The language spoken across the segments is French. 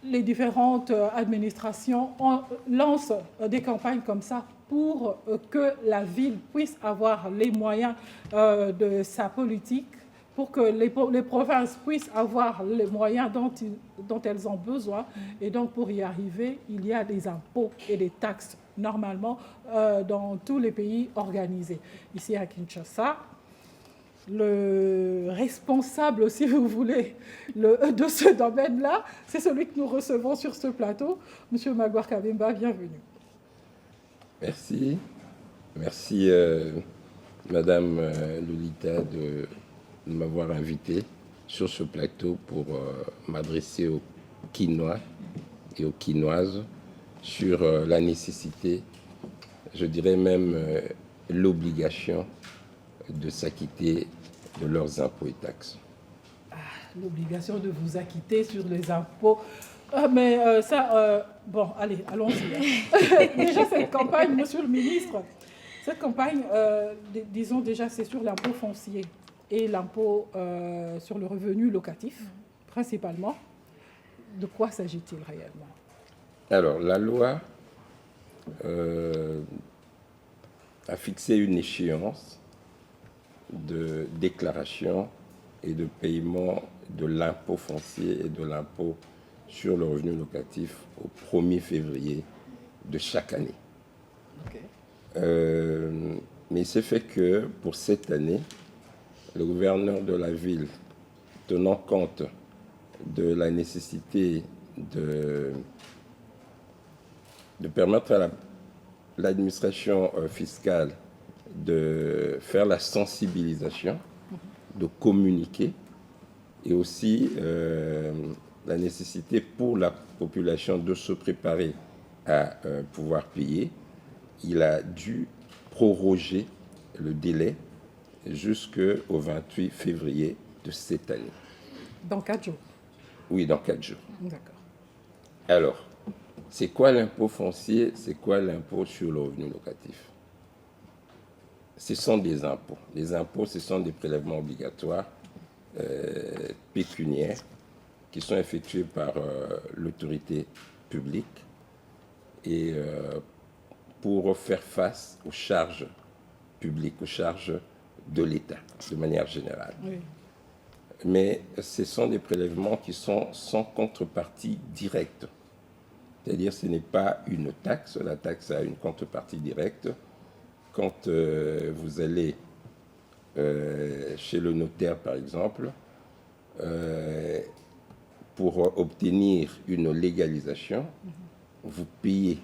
les différentes administrations lancent des campagnes comme ça pour que la ville puisse avoir les moyens de sa politique, pour que les provinces puissent avoir les moyens dont elles ont besoin. Et donc, pour y arriver, il y a des impôts et des taxes, normalement, dans tous les pays organisés. Ici à Kinshasa, le responsable, si vous voulez, de ce domaine-là, c'est celui que nous recevons sur ce plateau. Monsieur Magloire Kabemba, bienvenue. Merci. Merci, Madame Lolita, de m'avoir invité sur ce plateau pour m'adresser aux Quinois et aux Quinoises sur la nécessité, je dirais même l'obligation de s'acquitter de leurs impôts et taxes. L'obligation de vous acquitter sur les impôts. Bon, allez, allons-y. Déjà, cette campagne, monsieur le ministre, cette campagne, disons déjà, c'est sur l'impôt foncier et l'impôt sur le revenu locatif, principalement. De quoi s'agit-il réellement? Alors, la loi a fixé une échéance de déclaration et de paiement de l'impôt foncier et de l'impôt sur le revenu locatif au 1er février de chaque année. Okay. Mais c'est fait que pour cette année, le gouverneur de la ville, tenant compte de la nécessité de permettre à l'administration fiscale de faire la sensibilisation, de communiquer, et aussi la nécessité pour la population de se préparer à pouvoir payer. Il a dû proroger le délai jusqu'au 28 février de cette année. Dans 4 jours? Oui, dans 4 jours. D'accord. Alors, c'est quoi l'impôt foncier? C'est quoi l'impôt sur le revenu locatif? Ce sont des impôts. Les impôts, ce sont des prélèvements obligatoires pécuniaires qui sont effectués par l'autorité publique et pour faire face aux charges publiques, aux charges de l'État, de manière générale. Oui. Mais ce sont des prélèvements qui sont sans contrepartie directe. C'est-à-dire ce n'est pas une taxe. La taxe a une contrepartie directe. Quand vous allez chez le notaire, par exemple, pour obtenir une légalisation, vous payez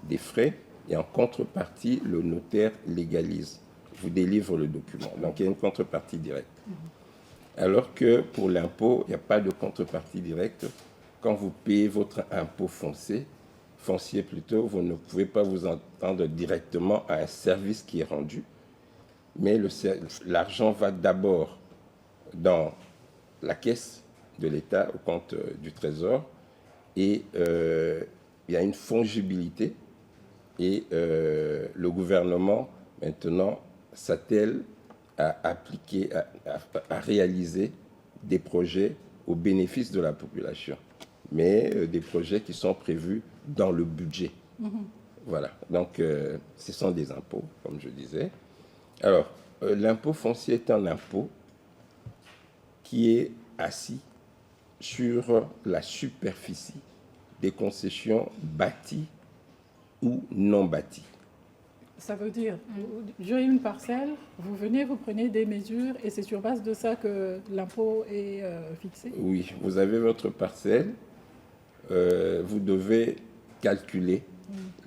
des frais et en contrepartie, le notaire légalise, vous délivre le document. Donc, il y a une contrepartie directe. Alors que pour l'impôt, il n'y a pas de contrepartie directe. Quand vous payez votre impôt foncier plutôt, vous ne pouvez pas vous entendre directement à un service qui est rendu, mais l'argent va d'abord dans la caisse de l'État, au compte du Trésor, et il y a une fongibilité, et le gouvernement, maintenant, s'attelle à appliquer, à réaliser des projets au bénéfice de la population, mais des projets qui sont prévus dans le budget. Voilà, donc ce sont des impôts, comme je disais. Alors, l'impôt foncier est un impôt qui est assis sur la superficie des concessions bâties ou non bâties. Ça veut dire, j'ai une parcelle, vous venez, vous prenez des mesures et c'est sur base de ça que l'impôt est fixé? Oui, vous avez votre parcelle, vous devez calculer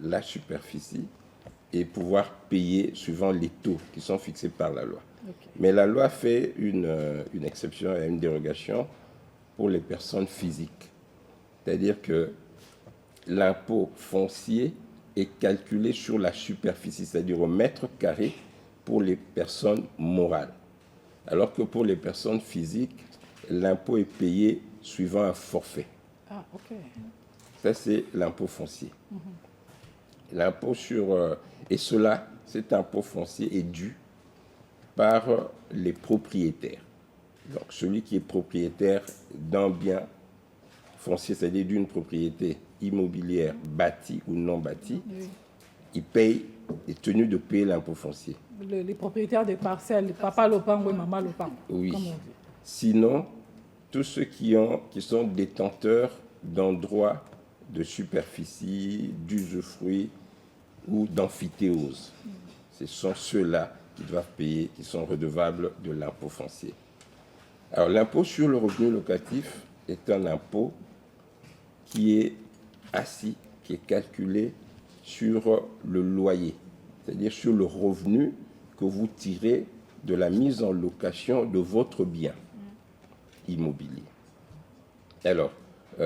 la superficie et pouvoir payer suivant les taux qui sont fixés par la loi. Okay. Mais la loi fait une exception et une dérogation pour les personnes physiques. C'est-à-dire que l'impôt foncier est calculé sur la superficie, c'est-à-dire au mètre carré pour les personnes morales. Alors que pour les personnes physiques, l'impôt est payé suivant un forfait. Ah, ok. Ça, c'est l'impôt foncier. L'impôt sur... et cela, cet impôt foncier est dû par les propriétaires. Donc, celui qui est propriétaire d'un bien foncier, c'est-à-dire d'une propriété immobilière bâtie ou non bâtie, Oui. est tenu de payer l'impôt foncier. Les propriétaires des parcelles, papa Lopang ou maman Lopang. Oui. Comme on dit. Sinon, tous ceux qui sont détenteurs d'un droit de superficie, d'usufruit ou d'amphithéose, ce sont ceux-là qui doivent payer, qui sont redevables de l'impôt foncier. Alors, l'impôt sur le revenu locatif est un impôt qui est assis, qui est calculé sur le loyer, c'est-à-dire sur le revenu que vous tirez de la mise en location de votre bien immobilier. Alors,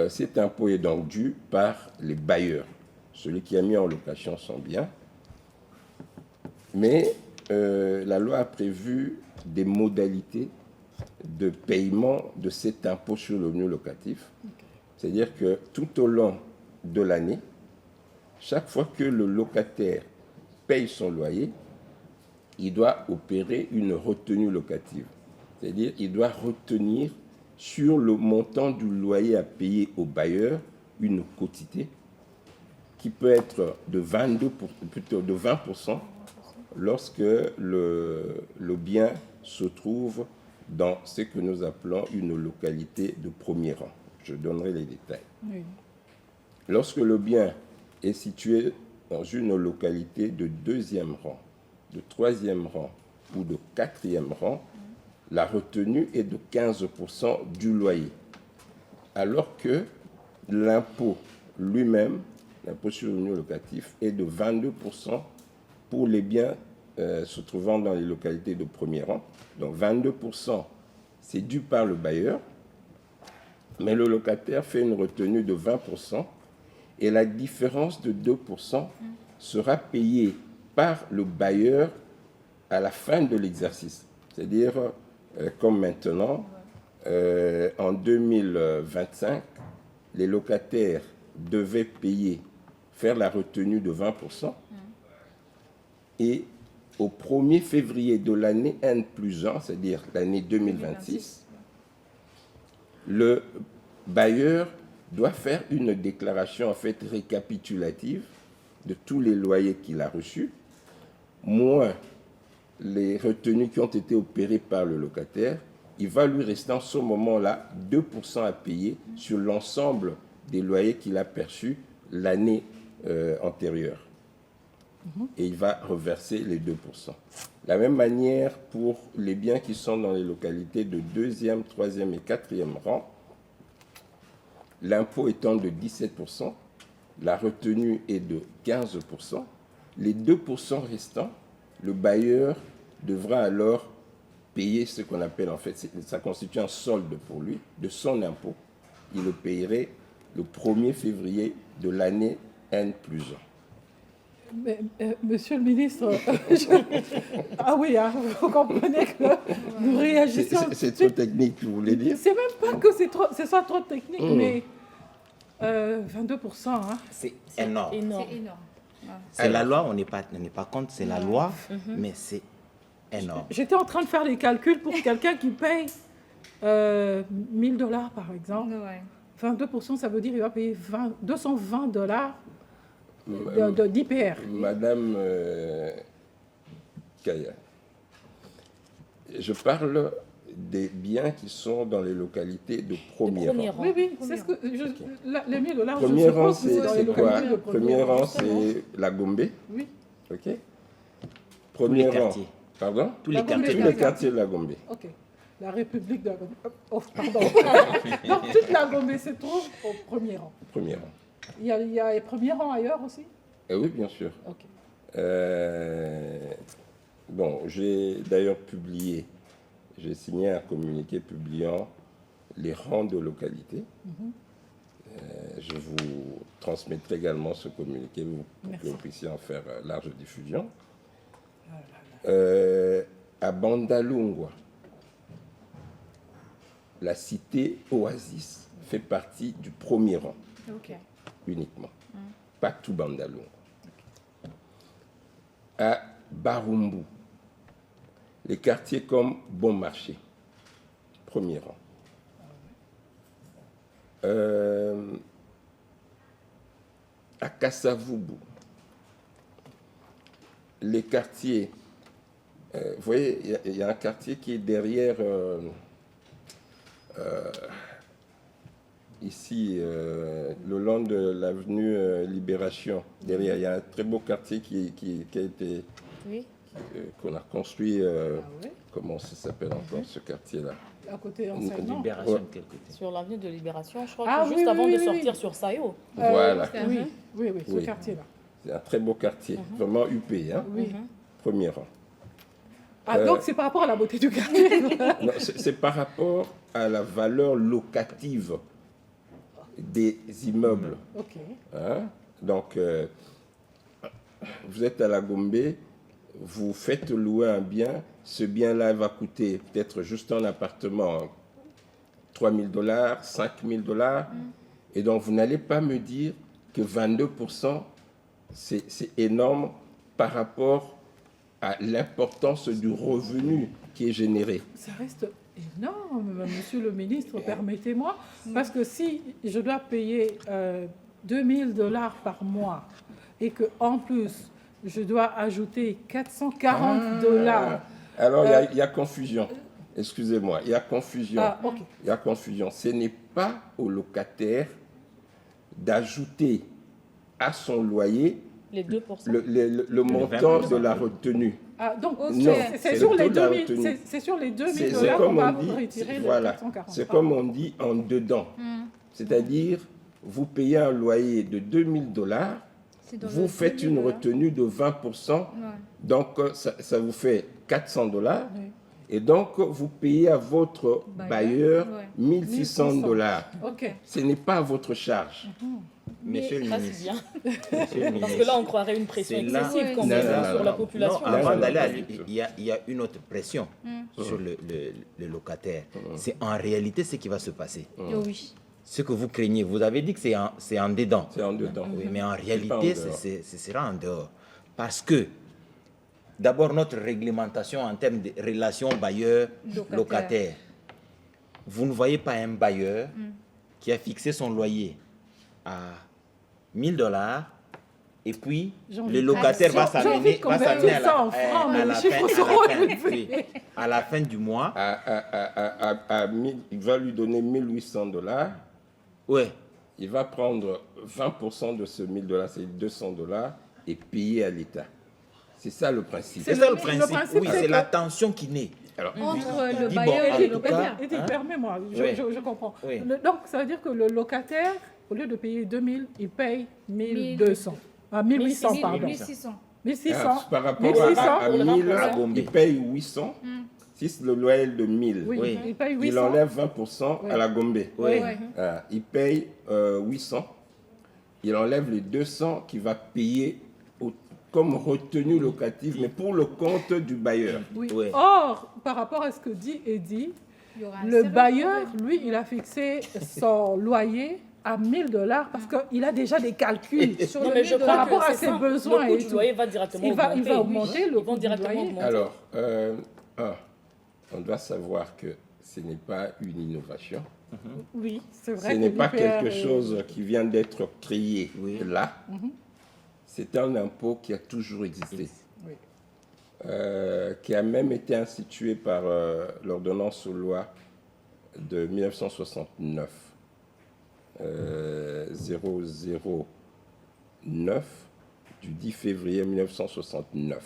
cet impôt est donc dû par les bailleurs, celui qui a mis en location son bien, mais la loi a prévu des modalités de paiement de cet impôt sur le revenu locatif. C'est-à-dire que tout au long de l'année, chaque fois que le locataire paye son loyer, il doit opérer une retenue locative. C'est-à-dire qu'il doit retenir sur le montant du loyer à payer au bailleur une quotité qui peut être de 20% lorsque le bien se trouve dans ce que nous appelons une localité de premier rang. Je donnerai les détails. Oui. Lorsque le bien est situé dans une localité de deuxième rang, de troisième rang ou de quatrième rang, la retenue est de 15% du loyer. Alors que l'impôt lui-même, l'impôt sur le revenu locatif, est de 22% pour les biens se trouvant dans les localités de premier rang. Donc 22%, c'est dû par le bailleur, mais le locataire fait une retenue de 20% et la différence de 2% sera payée par le bailleur à la fin de l'exercice. C'est-à-dire, comme maintenant, en 2025, les locataires devaient faire la retenue de 20%, et au 1er février de l'année N+1, c'est-à-dire l'année 2026, le bailleur doit faire une déclaration en fait récapitulative de tous les loyers qu'il a reçus, moins les retenues qui ont été opérées par le locataire. Il va lui rester en ce moment-là 2% à payer sur l'ensemble des loyers qu'il a perçus l'année antérieure. Et il va reverser les 2%. De la même manière, pour les biens qui sont dans les localités de deuxième, troisième et quatrième rang, l'impôt étant de 17%, la retenue est de 15%. Les 2% restants, le bailleur devra alors payer ce qu'on appelle, en fait, ça constitue un solde pour lui, de son impôt. Il le payerait le 1er février de l'année N+1. Mais, monsieur le ministre, ah oui, hein, vous comprenez que nous réagissons. C'est trop technique, vous voulez dire? C'est même pas que ce soit trop technique, mais 22%. Hein. C'est énorme. C'est énorme. C'est la loi, on n'est pas contre, c'est la loi, mais c'est énorme. J'étais en train de faire les calculs pour quelqu'un qui paye $1 000 par exemple. Ouais. 22%, ça veut dire qu'il va payer $220 d'IPR. Madame Kaya, je parle des biens qui sont dans les localités de premier rang. Oui, oui, c'est ce que les $1 000, Premier je rang, suppose que c'est dans les c'est quoi? localités de Premier rang, c'est la Gombe. Oui. OK. Tous Premier les rang. quartiers. Pardon? Tous les La Gombe. quartiers. Tous les quartiers de la Gombe. OK. La République de la Gombe. Oh, pardon. Donc, toute la Gombe se trouve au premier rang. Premier rang. Il y a les premiers rangs ailleurs aussi? Oui, bien sûr. OK. Bon, j'ai d'ailleurs j'ai signé un communiqué publiant les rangs de localité. Je vous transmettrai également ce communiqué pour que vous puissiez en faire large diffusion. À Bandalungwa, la cité Oasis fait partie du premier rang uniquement, pas tout Bandalungwa. À Barumbu, les quartiers comme Bon Marché, premier rang. À Kasavubu, les quartiers, vous voyez, il y a un quartier qui est derrière, ici, le long de l'avenue Libération. Derrière, il y a un très beau quartier qui a été, qu'on a construit, comment ça s'appelle encore ce quartier-là? À côté enseignant. Libération de quel côté? Sur l'avenue de Libération, je crois Ah, que oui, juste avant oui, de oui, sortir oui. sur Sayo. Voilà, Oui, ce Oui. quartier-là. c'est un très beau quartier, vraiment huppé, hein? Oui. Premier rang. Ah, donc c'est par rapport à la beauté du quartier. Non, c'est par rapport à la valeur locative des immeubles. Ok. Hein? Donc, vous êtes à la Gombe, vous faites louer un bien, ce bien-là va coûter peut-être juste un appartement $3 000, $5 000, et donc vous n'allez pas me dire que 22%, c'est énorme par rapport à l'importance du revenu qui est généré. Ça reste énorme, monsieur le ministre, permettez-moi, parce que si je dois payer $2 000 par mois et que en plus je dois ajouter $440. Alors, il y a confusion. Excusez-moi, il y a confusion. Ah, ok. Il y a confusion. Ce n'est pas au locataire d'ajouter à son loyer Les 2%. le montant de la retenue. Ah, donc Non, c'est c'est sur le les taux de la 2000, retenue. c'est sur les C'est $2 000 qu'on comme va on dit, retirer les voilà, 440. c'est comme on dit en dedans. C'est-à-dire, vous payez un loyer de $2 000, vous faites une retenue de 20%, donc ça vous fait $400. Oui. Et donc, vous payez à votre bailleur $1 600. Ok. Ce n'est pas à votre charge. Monsieur le Ça, ministre. c'est bien. Monsieur le Parce ministre. que là, on croirait une pression C'est là- excessive quand Non, même non, sur non, la non. population. Non, avant non, d'aller à non, lui, du tout. il y a une autre pression sur le locataire. C'est en réalité ce qui va se passer. Oui. Ce que vous craignez, vous avez dit que c'est en dedans. C'est en dedans. Oui, mais en pas en réalité, dehors. ce sera en dehors. Parce que, d'abord, notre réglementation en termes de relations bailleur-locataire, vous ne voyez pas un bailleur qui a fixé son loyer à $1 000 et puis J'ai envie le de- locataire J'ai envie de convertir ça en francs, mais les chiffres seront élevés. à la fin du mois. Il va lui donner $1 800. Ouais. Il va prendre 20% de ce $1 000, c'est $200, et payer à l'État. C'est ça le principe. C'est ça le le principe. principe, Oui, c'est c'est que- la tension qui naît. Alors, Entre le Dis bailleur bon, et en le tout locataire. cas, Edith, permets-moi, Oui. je comprends. Oui. Donc, ça veut dire que le locataire, au lieu de payer 2 000, il paye 1 200. Ah, 1 800, pardon. 1600. 1 600. par rapport 1600, à 1000, à Gombe. il paye 800. Si le loyer est de 1000, Oui, Oui. il paye il 800. enlève 20% à la Gombe. Oui. Ouais. Il paye 800. Il enlève les 200 qu'il va payer comme retenue locative, mais pour le compte du bailleur. Oui. Ouais. Or, par rapport à ce que dit Eddy, Il y aura un le sérieux bailleur, problème. lui, il a fixé son loyer à 1 000 $ parce qu'il a déjà des calculs Sur Non, le mais je 1000 crois par que rapport à c'est ses simple. besoins Le coût et du tout. loyer va directement Il va augmenter. augmenter le Ils vont coût du directement loyer. augmenter. Alors, on doit savoir que ce n'est pas une innovation. Oui, c'est Ce vrai. n'est que pas l'IPR quelque est- chose qui vient d'être créé Oui. là. C'est un impôt qui a toujours existé, Oui. qui a même été institué par l'ordonnance aux lois de 1969, 009 du 10 février 1969.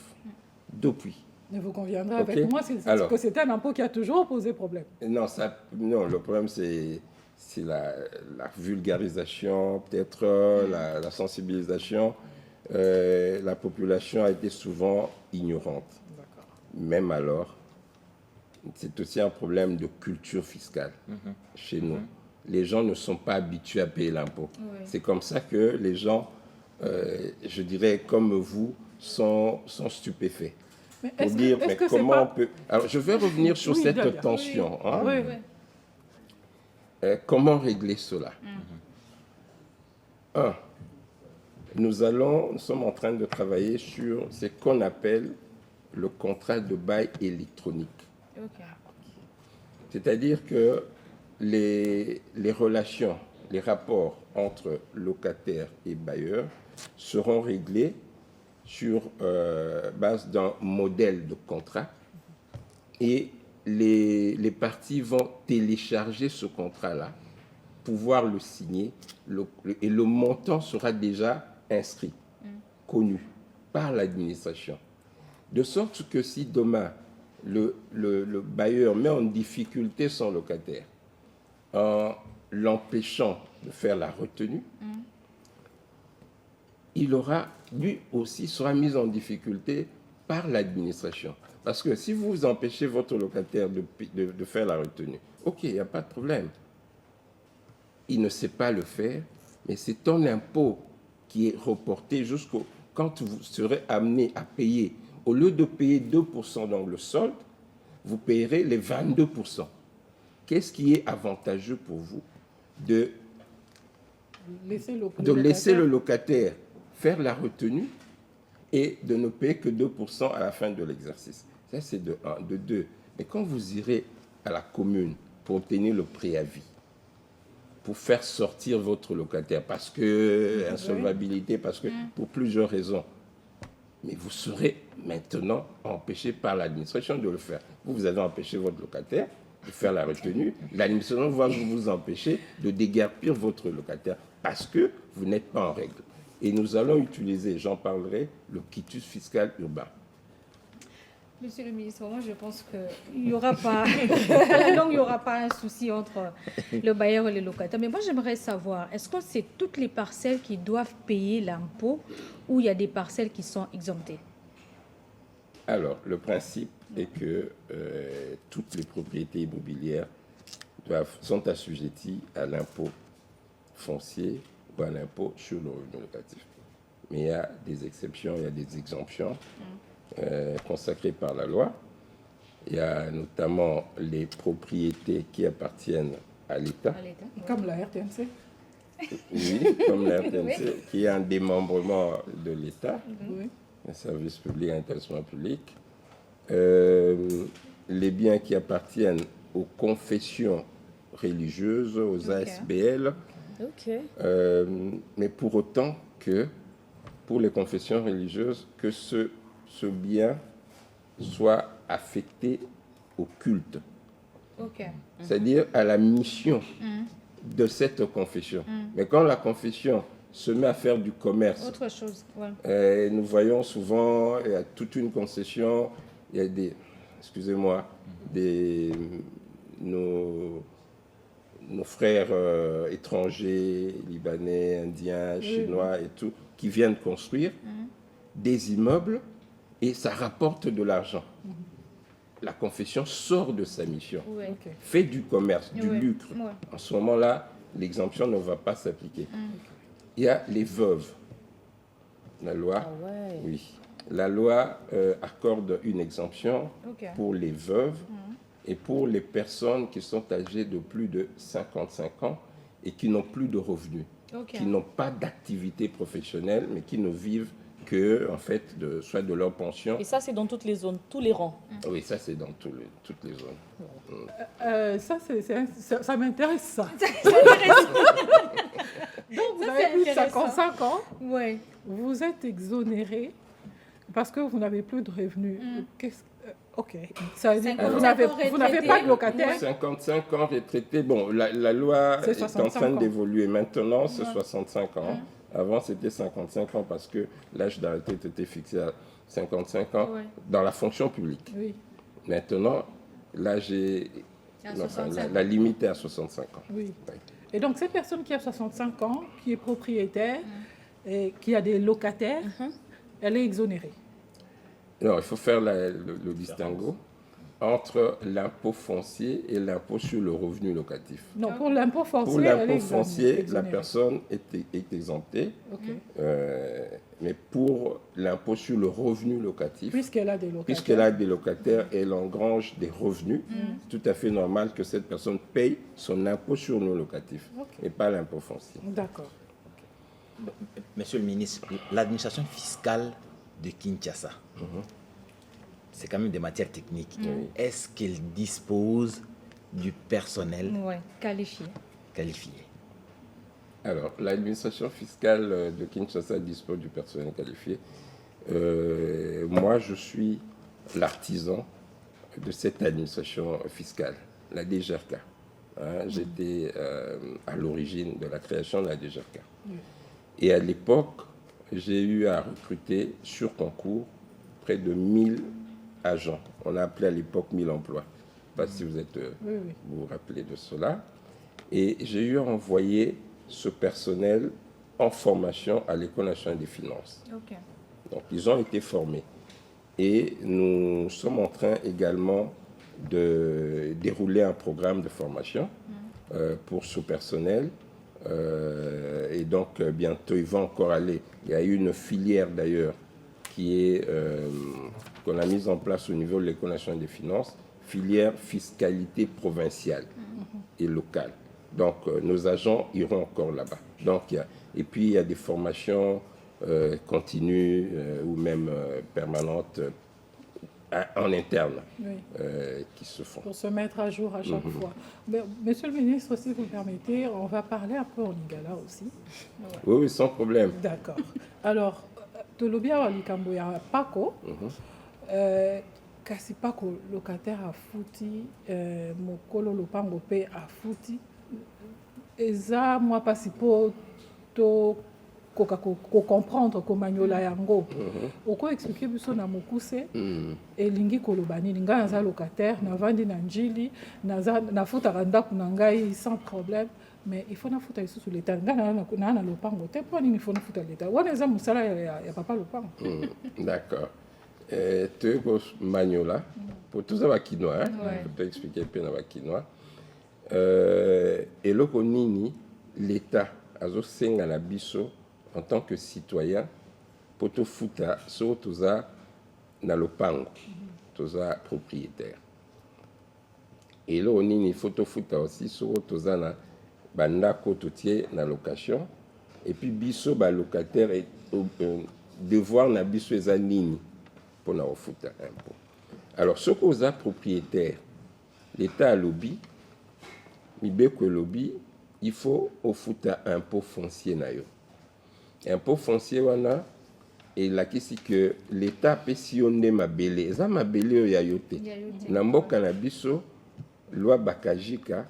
Depuis. Mais vous conviendrez Ok. avec moi Alors. que c'est un impôt qui a toujours posé problème. Non, non, le problème, c'est la vulgarisation, peut-être la sensibilisation. La population a été souvent ignorante. Même alors, c'est aussi un problème de culture fiscale chez nous. Les gens ne sont pas habitués à payer l'impôt. Ouais. C'est comme ça que les gens, je dirais comme vous, sont stupéfaits. Mais Pour dire, mais que c'est comment on pas... peut... Alors, je vais revenir sur Oui, cette Dalia. tension. hein. Oui. Comment régler cela? Un, nous sommes en train de travailler sur ce qu'on appelle le contrat de bail électronique. Ok. C'est-à-dire que les relations les rapports entre locataires et bailleurs seront réglés sur base d'un modèle de contrat et les parties vont télécharger ce contrat-là, pouvoir le signer et le montant sera déjà inscrit, connu par l'administration. De sorte que si demain le bailleur met en difficulté son locataire en l'empêchant de faire la retenue, il aura, lui aussi, sera mis en difficulté par l'administration. Parce que si vous empêchez votre locataire de faire la retenue, ok, il n'y a pas de problème. Il ne sait pas le faire, mais c'est ton impôt qui est reporté jusqu'au... Quand vous serez amené à payer, au lieu de payer 2% dans le solde, vous payerez les 22%. Qu'est-ce qui est avantageux pour vous de laisser le locataire faire la retenue et de ne payer que 2% à la fin de l'exercice? Ça, c'est de 1. De 2, mais quand vous irez à la commune pour obtenir le préavis, pour faire sortir votre locataire, parce que insolvabilité, parce que pour plusieurs raisons, mais vous serez maintenant empêché par l'administration de le faire. Vous allez empêcher votre locataire de faire la retenue. L'administration va vous empêcher de déguerpir votre locataire parce que vous n'êtes pas en règle. Et nous allons utiliser, j'en parlerai, le quitus fiscal urbain. Monsieur le ministre, moi je pense qu'il n'y aura pas, donc il y aura pas un souci entre le bailleur et le locataire. Mais moi j'aimerais savoir, est-ce que c'est toutes les parcelles qui doivent payer l'impôt ou il y a des parcelles qui sont exemptées? Alors, le principe est que toutes les propriétés immobilières sont assujetties à l'impôt foncier ou à l'impôt sur le revenu locatif. Mais il y a des exceptions, il y a des exemptions consacrées par la loi. Il y a notamment les propriétés qui appartiennent à l'État. Comme la RTNC. Oui, comme la RTNC, qui est un démembrement de l'État, Oui. un service public, un établissement public. Les biens qui appartiennent aux confessions religieuses, aux ASBL, mais pour autant que, pour les confessions religieuses, que ce bien soit affecté au culte, c'est-à-dire à la mission de cette confession. Mais quand la confession se met à faire du commerce, Autre chose, ouais. nous voyons souvent, il y a toute une concession, il y a des, excusez-moi, nos frères étrangers, libanais, indiens, chinois et tout, qui viennent construire des immeubles et ça rapporte de l'argent. La confession sort de sa mission, fait du commerce, du lucre. En ce moment-là, l'exemption ne va pas s'appliquer. Il y a les veuves. La loi, la loi accorde une exemption pour les veuves et pour les personnes qui sont âgées de plus de 55 ans et qui n'ont plus de revenus, qui n'ont pas d'activité professionnelle, mais qui ne vivent que, en fait, soit de leur pension. Et ça, c'est dans toutes les zones, tous les rangs. Oui, ça, c'est dans toutes les zones. Ça m'intéresse, ça. Donc, vous avez plus de 55 ans, vous êtes exonéré parce que vous n'avez plus de revenus. Ok. Ça veut dire que vous n'avez pas de locataire. 55 ans retraité. Bon, la loi est en train d'évoluer. Maintenant, c'est 65 ans. Avant, c'était 55 ans parce que l'âge d'arrêté était fixé à 55 ans dans la fonction publique. Oui. Maintenant, l'âge est... la limite est à 65 ans. Oui. Et donc, cette personne qui a 65 ans, qui est propriétaire, et qui a des locataires, elle est exonérée. Non, il faut faire le distinguo entre l'impôt foncier et l'impôt sur le revenu locatif. Non, pour l'impôt foncier, pour l'impôt foncier, la personne est exemptée. Mais pour l'impôt sur le revenu locatif, puisqu'elle a des locataires, elle engrange des revenus, c'est tout à fait normal que cette personne paye son impôt sur le locatif et pas l'impôt foncier. D'accord. Monsieur le ministre, l'administration fiscale de Kinshasa, c'est quand même des matières techniques. Est-ce qu'elle dispose du personnel qualifié? Alors, l'administration fiscale de Kinshasa dispose du personnel qualifié. Moi, je suis l'artisan de cette administration fiscale, la DGRK. J'étais à l'origine de la création de la DGRK. Et à l'époque, j'ai eu à recruter sur concours près de 1000 agents. On a appelé à l'époque 1000 emplois. Je ne sais pas si vous vous rappelez de cela. Et j'ai eu à envoyer ce personnel en formation à l'École nationale des finances. Ok. Donc, ils ont été formés. Et nous sommes en train également de dérouler un programme de formation pour ce personnel. Et donc, bientôt, il va encore aller. Il y a eu une filière, d'ailleurs, qu'on a mise en place au niveau de l'École nationale des finances, filière fiscalité provinciale et locale. Donc, nos agents iront encore là-bas. Donc, et puis, il y a des formations continues ou même permanentes en interne qui se font. Pour se mettre à jour à chaque fois. Mais, Monsieur le ministre, si vous le permettez, on va parler un peu en lingala aussi. Oui, sans problème. D'accord. Alors, Tolobia Walikambo ya Paco, kasi Paco locataire a fouti, Mokolo Lopango pe a fouti. Eza moi pasipo to ko comprendre ko manyola yango. Oko expliquer biso na mokuse elingi koloba nini nga naza locataire na vandi na njili na futa ndako na ngai sans problème. Mais il faut na futa ici sur l'état. Nga na lopango te po nini faut na futa l'état. Wana eza musala ya papa lopango. D'accord. Tu ko manyola pour tout ça bakinois pour t'expliquer peu na bakinois. Eloko nini l'état azo senga na biso en tant que citoyen pour te futa so toza na lopango toza propriétaire. Et là nini faut te futa aussi so toza na bandako totie na location et puis biso ba locataire et devoir na biso eza nini pour na futa impôt. Alors ce qu'on a propriétaire l'état a lobby mibeko lobby il faut ofuta impôt foncier na yo. Impôt foncier wana et la kisi que l'état pesi onde mabele eza mabele ya yote na mboka na biso loi bakajika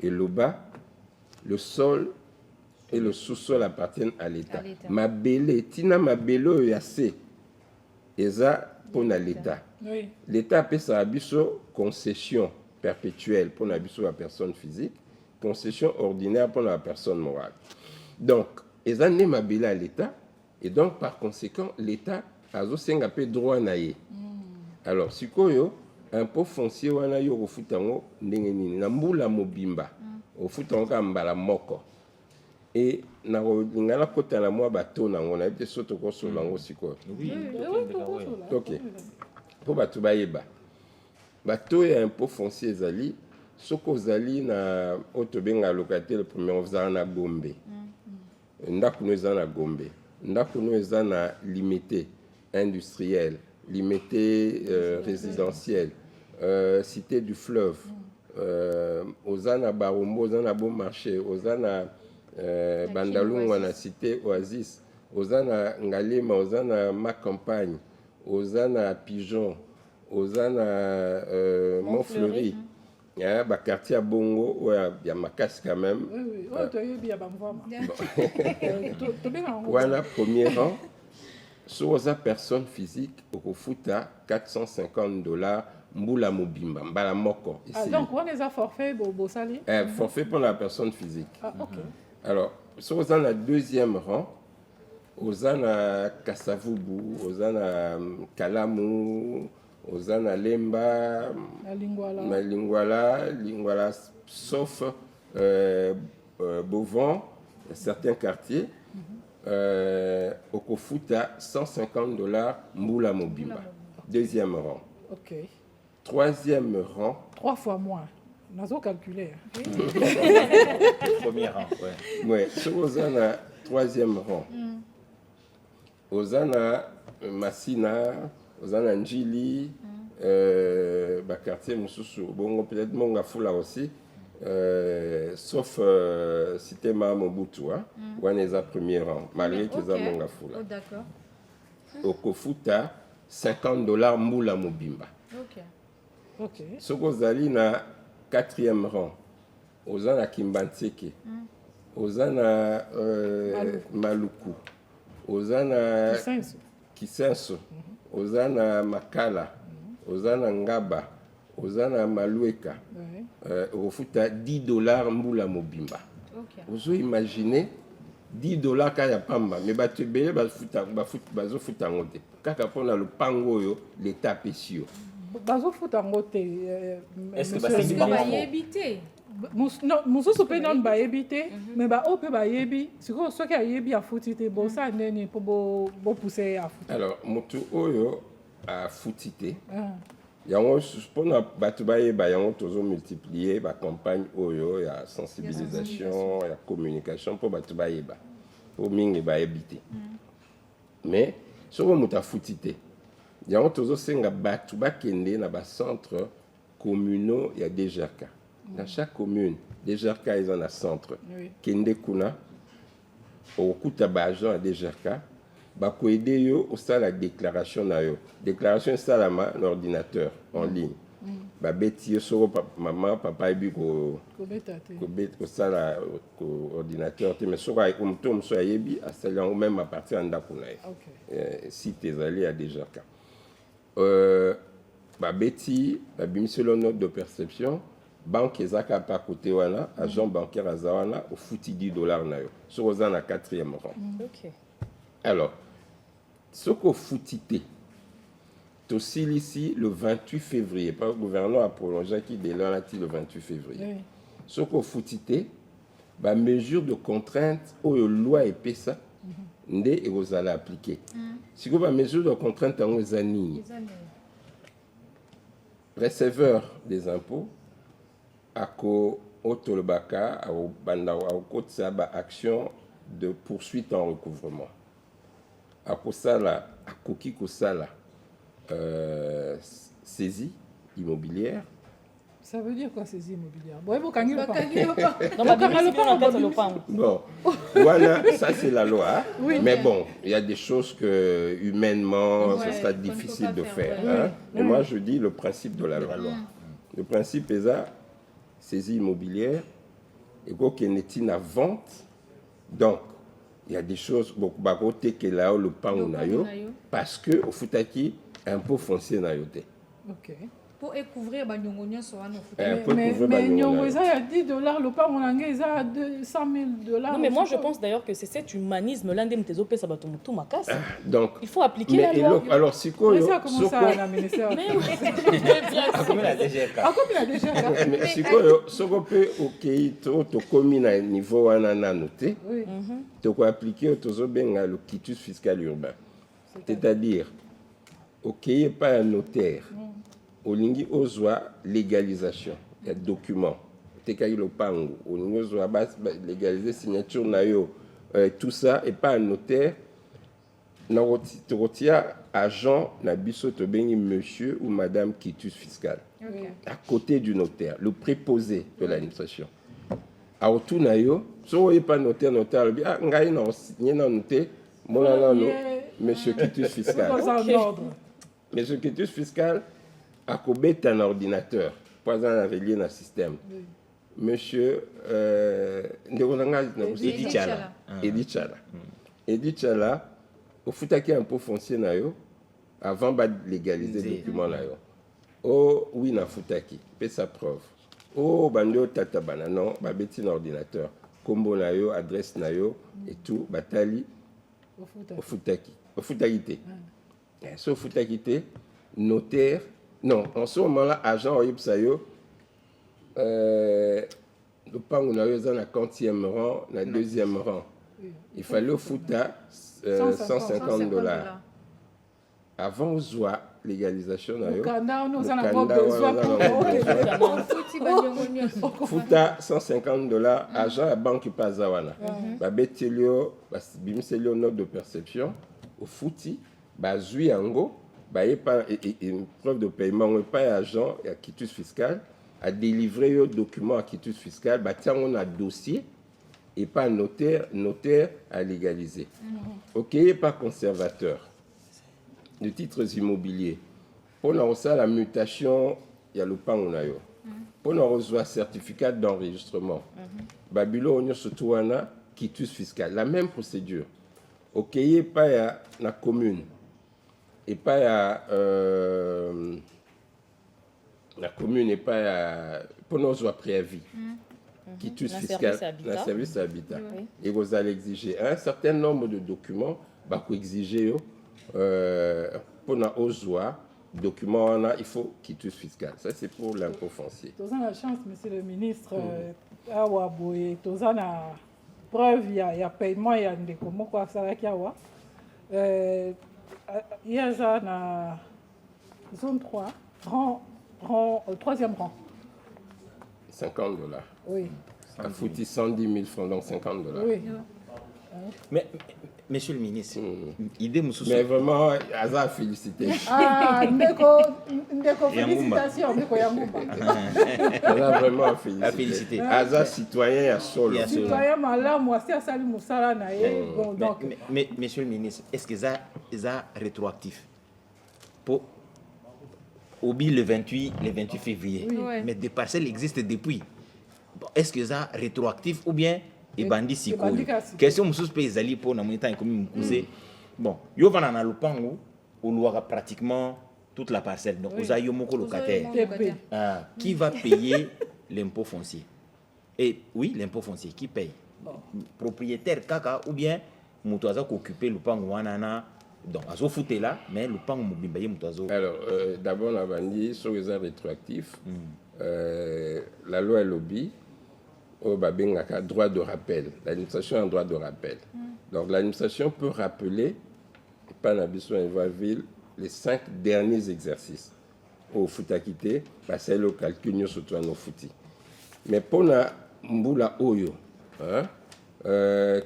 et loba le sol et le sous-sol appartiennent à l'état. Mabele tina mabele ya se eza pour l'état. L'état pesa abiso concession perpétuelle pour la personne physique, concession ordinaire pour la personne morale. Donc, ils ont né mabila à l'État, et donc par conséquent, l'État a aussi un peu droit naïe. Alors, si vous impôt foncier, on a eu au foutango, n'ambula mobimba, au foutango mbala moko. Et na ngala kota la moi bateau na on a été soto ko so lango siko. Oui. OK. Pour bateau bayeba. Bateau ya impôt foncier ezali soko zali na otobenga locataire le premier ofza na Gombe. Ndako eza na Gombe. Ndako eza na limité industriel, limité résidentiel, cité du fleuve. Ozana Barombo, Ozana Bon Marché, Ozana Bandalungwa na cité Oasis, Ozana Ngalema, Ozana Ma Campagne, Ozana Pigeon, Ozana Montfleury. Il y a un quartier à Bongo où il y a ma casse quand même. Oui, il y a voilà, premier rang. Sur la personne physique, au futa $450. Mbula Mobimba, Mbala Moko. Donc, on les a forfait pour Sali. Forfait pour la personne physique. OK. Alors, sur le deuxième rang, Ozana Kasavubu, Ozana Kalamu, Ozana Lemba, Lingwala, sauf Beauvant, certains quartiers, Okofuta, $150, Mbula Mobimba. Deuxième rang. OK. Troisième rang. 3 fois moins. On a calculé. Premier rang, oui. Oui, sur Ozana, troisième rang. Ozana Massina, Ozana Njili, quartier Moussoussou, bon, peut-être Mongafula aussi, sauf cité ma Mobutu, où on est à premier rang, malgré qu'ils ont mon gafula. Oh, d'accord. Au Kofuta, $50 Moula Mobimba. Ok. Ok. Sokozali na 4e rang, Ozana Kimbantseke, Ozana Maluku, Ozana Kisenso, Ozana Makala, Ozana Ngaba, Ozana Malueka, Ofuta $10 Moula Mobimba. Ok. Vous imaginez $10 kaya pamba, mais batubele bazo futa ngote. Kaka pona le pango yo l'état pesio. bazofuta yango te Est-ce que Parce c'est que bango? bayebi te. mosusu mpe nanu bayebi te me baoyo mpe bayebi sikoyo soki ayebi afuti te bosala ndeni mpo bopuse afuti. Alors motu oyo afuti te. Yango mpona bato bayeba yango tozo multiplier ba campagne oyo ya sensibilisation ya communication mpo bato bayeba po mingi bayebi te. Mais soko moto afuti te yango tozosenga bato bakende na bacentre communaux ya DGRK. Dans chaque commune DGRK eza na centre kende kuna okuta baagent ya DGRK bakoede yo osala déclaration na yo. Déclaration esalama na ordinateur en ligne. Babeti yo soko maman papa ebi kosala ordinateur te mais soko moto mosusu ayebi asali yango même à partir ya ndako na ye site ezali ya DGRK. Babeti babimiselo note de perception banque ezaka pa côté wana agent bancaire aza wana ofuti $10 na yo soko oza na 4e rang. Alors soko ofuti te tosilisi le 28 février par le gouvernement a prolongé qui dès là le 28 février. Soko ofuti te ba mesure de contrainte oyo loi epesa nde ekozala appliqué. Siko ba mesure de contrainte yango eza nini? Receveur des impôts ako otolobaka au banda au kotsa ba action de poursuite en recouvrement. Akosala akoki kosala saisie immobilière. Ça veut dire quoi saisie immobilière? Bon, vous gagnez le Bon, voilà, ça c'est la loi. Oui, mais bon, il y a des choses que humainement, ce sera difficile de faire. Hein? Et moi, je dis le principe de la loi. Le principe est ça, saisie immobilière, et quoi qu'il y ait une vente. Donc, il y a des choses, beaucoup que là, le pan ou nayo, parce que au futaki, impôt foncier nayote. Ok. Pour couvrir banyongonia sur un mais nyongo ça a $10 le pas on a ça à $100,000. Non mais moi je pense d'ailleurs que c'est cet humanisme l'un des météos ça va tout ma casse. Donc il faut appliquer la loi. Alors si quoi ça commence à la ministère. Mais si quoi soko pe OK to commune à niveau wana na noté. To ko appliquer tozo benga le quitus fiscal urbain. C'est-à-dire OK pas un notaire. Olingi ozwa légalisation ya document tekaki lopango olingi ozwa légaliser signature na yo tout ça et pas un notaire na rotia agent na biso to bengi monsieur ou madame quitus fiscal à côté du notaire le préposé de l'administration a autour na yo so y pas notaire bi ngai na signer na noté mona no monsieur quitus fiscal monsieur quitus fiscal à cobet un ordinateur, pas un relié dans le système. Monsieur Edith Chala. Edith Chala, au foutaki un peu foncier avant de légaliser le document. Oh oui, na foutaki, fait sa preuve. Oh, bando tatabana, non, babeti un ordinateur. Combo nayo, adresse nayo, et tout, batali, au foutaki. Au foutaki. Sauf foutaki, notaire. Non, en ce moment-là, agent Oyibsayo, le pan on a eu un 40e rang, un 2e rang. Il fallait au fouta $150. Avant on voit légalisation fouta $150 agent à banque Pazawana. Babetelio, bimselio note de perception au fouti, bazui ango. Pas une preuve de paiement, pas agent et quitus fiscal, à délivrer un document à quitus fiscal, bah, tiens, on a un dossier et pas un notaire à légaliser. Ok, pas conservateur. De titres immobiliers. Pour ça, la mutation, il y a le pan on a eu. Pour recevoir certificat d'enregistrement. Babylone, surtout, on a quitus fiscal. La même procédure. Ok, pas la commune. Et pas la commune n'est pas pour nous avoir préavis. Quitus fiscal, le service habitat. Et vous allez exiger un certain nombre de documents, bah, vous exiger pour nous avoir documents, il faut quitus fiscal. Ça, c'est pour l'impôt foncier. Vous avez la chance, monsieur le ministre, à Waboye, vous avez la preuve, il y a paiement, il y a des comment quoi ça va qu'il y a. Il y a la zone 3, troisième rang. 50 $. Oui. Ça fout 110 000 francs, donc 50 $. Oui. Mais, monsieur le ministre, idée mais vraiment, Aza, félicité. Ah, Ndeko, félicitations, Ndeko Yangumba. Aza, vraiment félicité. Aza, citoyen à solo. Citoyen, là, moi, c'est à Salut Moussala, mais, monsieur le ministre, est-ce que ça est rétroactif pour Obi le 28 février, mais des parcelles existent depuis. Bon, est-ce que ça rétroactif ou bien et bandit si quoi? Question monsieur pays ali pour na monita comme bon, yo va na lupango on loira pratiquement toute la parcelle. Donc vous avez moko locataire. Qui va payer l'impôt foncier? Et oui, l'impôt foncier qui paye? Propriétaire kaka ou bien mutoaza occuper lupango wanana. Donc, à ce fouté là, mais le pan mobimbaye mutazo. Alors, d'abord, on a dit sur les arts rétroactifs, la loi est lobby, au Babengaka, droit de rappel. L'administration a un droit de rappel. Donc, l'administration peut rappeler, pas l'ambition de ville, les 5 derniers exercices. Au Foutakité, c'est le calcul surtout à nos foutis. Mais pour la Mboula Oyo,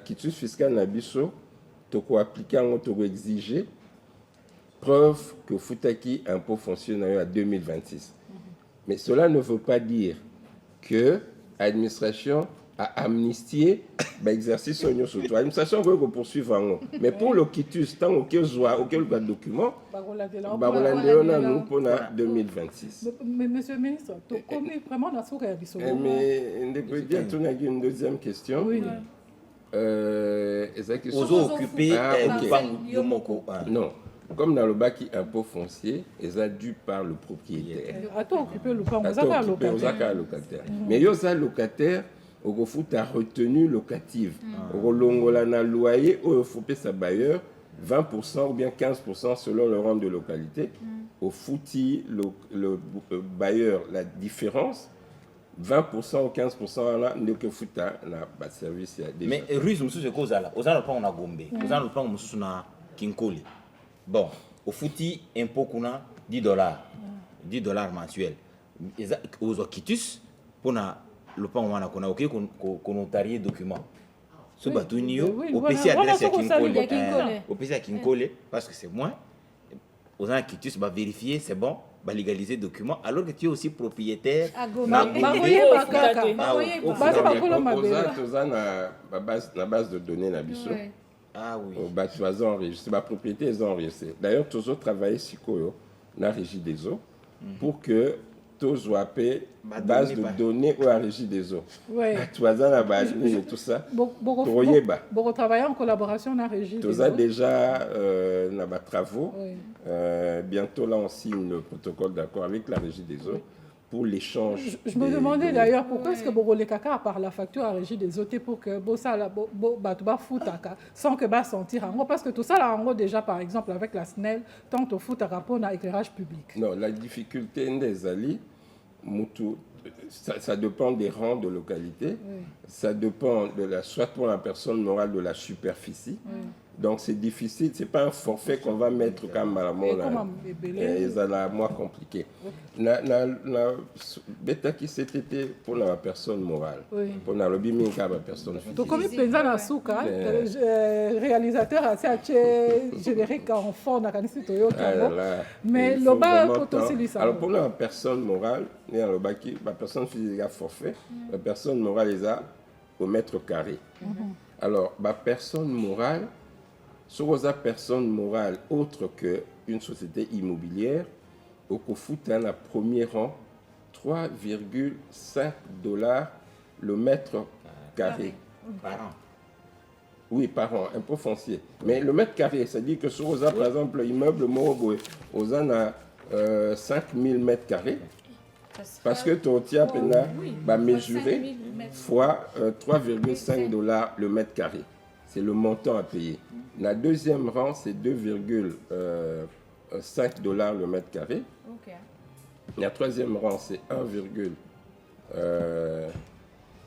quitus fiscal Nabiso, tu peux appliquer, tu peux exiger preuve que Foutaki impôt fonctionnaire à 2026. Mais cela ne veut pas dire que l'administration a amnistié l'exercice sur nous. L'administration veut poursuivre. Mais pour le quitus, tant auquel document, on a nous pour 2026. Mais monsieur le ministre, tu connais vraiment la souris à Bissau. Mais on a une deuxième question. Oui. Aux occupés non, comme dans le bac impôt foncier, ils ont dû par le propriétaire. À toi occuper le pan, vous avez locataire. Mais ils ont locataire, au foot a retenu locative. Au longola na loyer, au faut payer sa bailleur 20% ou bien 15% selon le rang de localité. Au fouti le bailleur la différence. 20% ou 15% là, ne que fouta na service. Mais ruse monsieur c'est cause là. Aux ans le plan on a Gombe. Aux ans le plan monsieur na Kinkole. Bon, au fouti impôt qu'on a $10. $10 mensuels. Aux quitus pour na le plan on a qu'on a OK qu'on notarié document. Ce batunio au PC adresse à Kinkole. Au PC à Kinkole parce que c'est moins. Aux ans quitus va vérifier c'est bon. Légaliser documents alors que tu es aussi propriétaire na base de données na biso. Ah oui. Tu vas enregistrer ma propriété est enregistrée. D'ailleurs tous autres travaillent sur la régie des eaux pour que tous soient base de données ou la régie des eaux. Tu vas la base et tout ça. Beaucoup travailler en collaboration avec la régie. Tous ça déjà na ba travaux. Bientôt là on signe le protocole d'accord avec la régie des eaux pour l'échange. Je me demandais d'ailleurs pourquoi est-ce que Borolé Kaka par la facture à la régie des eaux pour que Bossa la foutaka sans que bas sentir en gros parce que tout ça là en gros déjà par exemple avec la SNEL tant au foot à rapport à l'éclairage public. Non, la difficulté des alliés ça dépend des rangs de localité, ça dépend de soit pour la personne morale de la superficie. Donc c'est difficile, c'est pas un forfait qu'on va mettre comme à la mort. C'est la moins compliqué. La bêta qui c'était pour la personne morale, pour la lobby minka la personne physique. Donc comme il présente la souka, réalisateur assez générique en fond dans la Toyota. Mais le bas potentiel ça. Alors pour la personne morale, il y a le bas qui la personne physique a forfait, la personne morale est au mètre carré. Alors, la personne morale, sur la personne morale autre qu'une société immobilière, au Kofuta, un premier rang, 3,5 $ le mètre carré. Par an. Oui, par an, impôt foncier. Mais le mètre carré, c'est-à-dire que sur Oza, par exemple, l'immeuble Moroboé, Oza a 5000 mètres carrés. Parce que tu tiens à mesurer fois 3,5 $ le mètre carré. C'est le montant à payer. La deuxième rang, c'est 2,5 $ le mètre carré. La troisième rang, c'est 2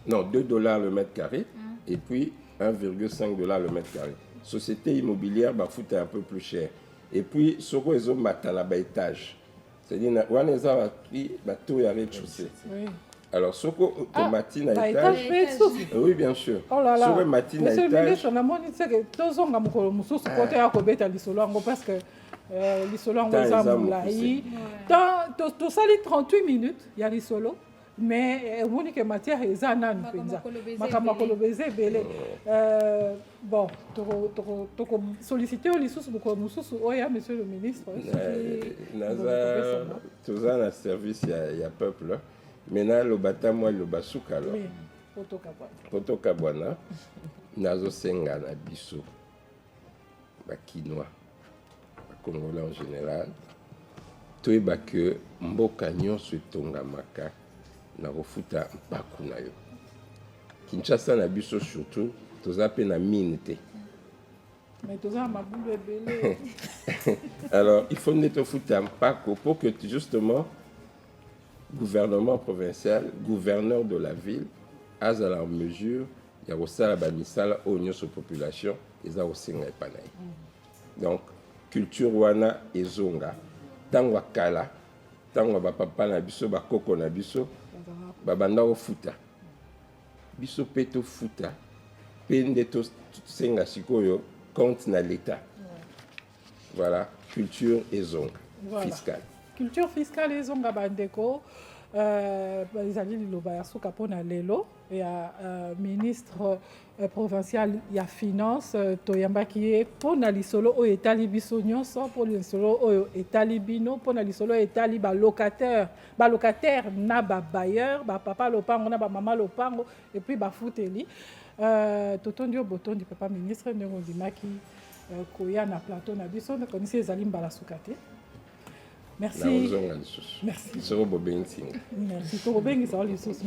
$ le mètre carré. Et puis 1,5 $ le mètre carré. Société immobilière, bah, fout un peu plus cher. Et puis, sur les autres matins, étage. C'est-à-dire, on a pris tout et rez-de-chaussée. Alors, sur les matins à étage. Oui, bien sûr. Oh là là. Sur les matins à Monsieur le étage. ministre, on a dit que tous on a côté à Kobeta l'Isolongo parce que l'Isolongo est à Moulaï. Dans ça, les 38 minutes, il y a l'Isolo. Mais monique matière est à bon, solliciter au Lissous beaucoup monsieur le ministre. Tout ça dans service, il y a peuple. Maintenant, le bata moi le basuka alors. Oui, Poto Kabwana, nazo senga na biso, ba Kinois, ba Congolais en général. Toyeba que mboka nyonso etongamaka na kofuta mpaku na yo. Kinshasa na biso surtout, toza pe na mine te. Mais toza maboule belé. Alors, il faut neto futa mpaku pour que justement gouvernement provincial, gouverneur de la ville, a la mesure ya kosala ba misala o nyonso population eza kosenga epanai. Donc culture wana ezonga tangwa kala tangwa ba papa na biso ba koko na biso babanda kofuta biso pe tofuta pe nde tosenga sikoyo compte na l'état. Voilà, culture ezonga fiscale. Culture fiscale ezonga bandeko. Ezali liloba ya suka pona lelo ya ministre provincial ya finance toyambaki ye pona lisolo oyo etali biso nyonso pona lisolo oyo etali bino pona lisolo etali balocataire na babayeur bapapa lopango na bamama lopango et puis bafuteli totondi yo botondi papa ministre ndenge ondimaki koya na plateau na biso nakonisi ezali mbala suka te. Merci. Merci. Merci. Merci. Merci.